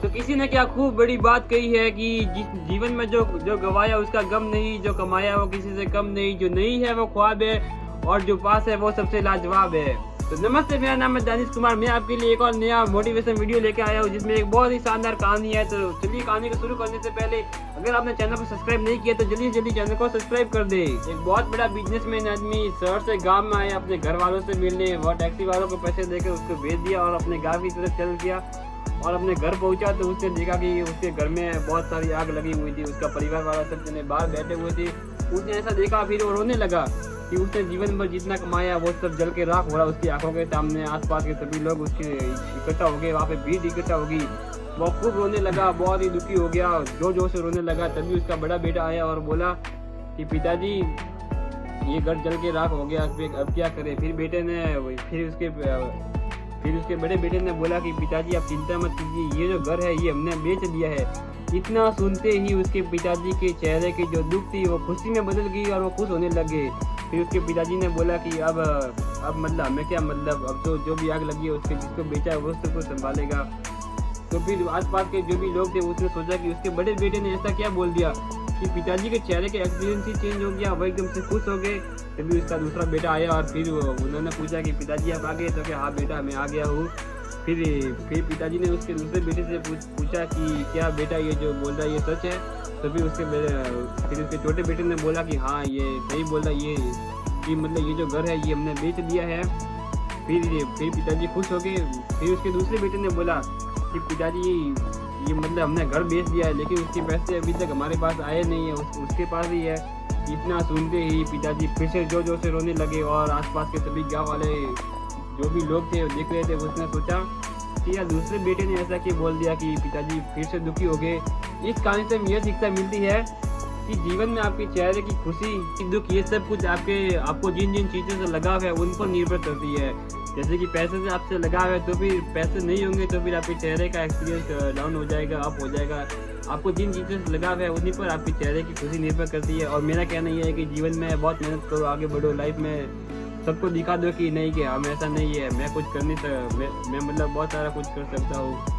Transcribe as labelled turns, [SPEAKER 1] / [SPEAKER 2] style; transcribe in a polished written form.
[SPEAKER 1] तो किसी ने क्या खूब बड़ी बात कही है कि जीवन में जो जो गवाया उसका गम नहीं, जो कमाया वो किसी से कम नहीं, जो नहीं है वो ख्वाब है और जो पास है वो सबसे लाजवाब है। तो नमस्ते, मेरा नाम है दानिश कुमार। मैं आपके लिए एक और नया मोटिवेशन वीडियो लेके आया हूँ जिसमें एक बहुत ही शानदार कहानी है। तो चलिए कहानी को शुरू करने से पहले अगर आपने चैनल को सब्सक्राइब नहीं किया तो जल्दी चैनल को सब्सक्राइब कर दे। एक बहुत बड़ा बिजनेसमैन आदमी शहर से गांव में आया अपने घर वालों से मिलने। वह टैक्सी वालों को पैसे देकर उसको भेज दिया और अपने गाँव की तरफ चल गया। और अपने घर पहुंचा तो उसने देखा कि उसके घर में बहुत सारी आग लगी हुई थी। उसका परिवार वाला सब जने बाहर बैठे हुए थे। उसने ऐसा देखा, फिर वो रोने लगा कि उसने जीवन भर जितना कमाया वो सब जल के राख हो रहा उसकी आंखों के सामने। आसपास के सभी लोग उसके इकट्ठा हो गए, वहाँ पे भीड़ इकट्ठा होगी। वो खूब रोने लगा, बहुत ही दुखी हो गया, जोर से रोने लगा। तभी उसका बड़ा बेटा आया और बोला कि पिताजी ये घर जल के राख हो गया, अब क्या करें। फिर उसके बड़े बेटे ने बोला कि पिताजी आप चिंता मत कीजिए, ये जो घर है ये हमने बेच दिया है। इतना सुनते ही उसके पिताजी के चेहरे की जो दुख थी वो खुशी में बदल गई और वो खुश होने लगे। फिर उसके पिताजी ने बोला कि अब मतलब हमें क्या मतलब, अब तो जो भी आग लगी है उसके जिसको बेचा है वो उसको संभालेगा। तो फिर आसपास के जो भी लोग थे उसने सोचा कि उसके बड़े बेटे ने ऐसा क्या बोल दिया कि पिताजी के चेहरे के एक्सपीरियंस ही चेंज हो गया। वो एकदम से खुश हो गए। तभी उसका दूसरा बेटा आया और फिर उन्होंने पूछा कि पिताजी आप आ गए? तो क्या हाँ बेटा मैं आ गया हूँ। फिर पिताजी ने उसके दूसरे बेटे से पूछा कि क्या बेटा ये जो बोल रहा है ये सच है? तो फिर उसके छोटे बेटे ने बोला कि हाँ ये सही बोल रहा है, ये मतलब ये जो घर है ये हमने बेच दिया है। फिर पिताजी खुश हो गए। फिर उसके दूसरे बेटे ने बोला कि पिताजी ये मतलब हमने घर बेच दिया है लेकिन उसके पैसे अभी तक हमारे पास आए नहीं है, उसके पास ही है। इतना सुनते ही पिताजी फिर से जोर से रोने लगे और आसपास के सभी गांव वाले जो भी लोग थे देख रहे थे। उसने सोचा कि यार दूसरे बेटे ने ऐसा क्यों बोल दिया कि पिताजी फिर से दुखी हो गए। इस कहानी से हमें यह शिक्षा मिलती है कि जीवन में आपके चेहरे की खुशी दुख ये सब कुछ आपको जिन जिन चीज़ों से लगाव है उन पर निर्भर करती है। जैसे कि पैसे से आपसे लगाव है तो फिर पैसे नहीं होंगे तो फिर आपके चेहरे का एक्सपीरियंस डाउन हो जाएगा, अप हो जाएगा। आपको जिन चीज़ों से लगाव है उन्हीं पर आपके चेहरे की खुशी निर्भर करती है। और मेरा कहना यह है कि जीवन में बहुत मेहनत करो, आगे बढ़ो, लाइफ में सबको दिखा दो कि नहीं कि हम ऐसा नहीं है, मैं कुछ कर नहीं सकता, मैं मतलब बहुत सारा कुछ कर सकता हूँ।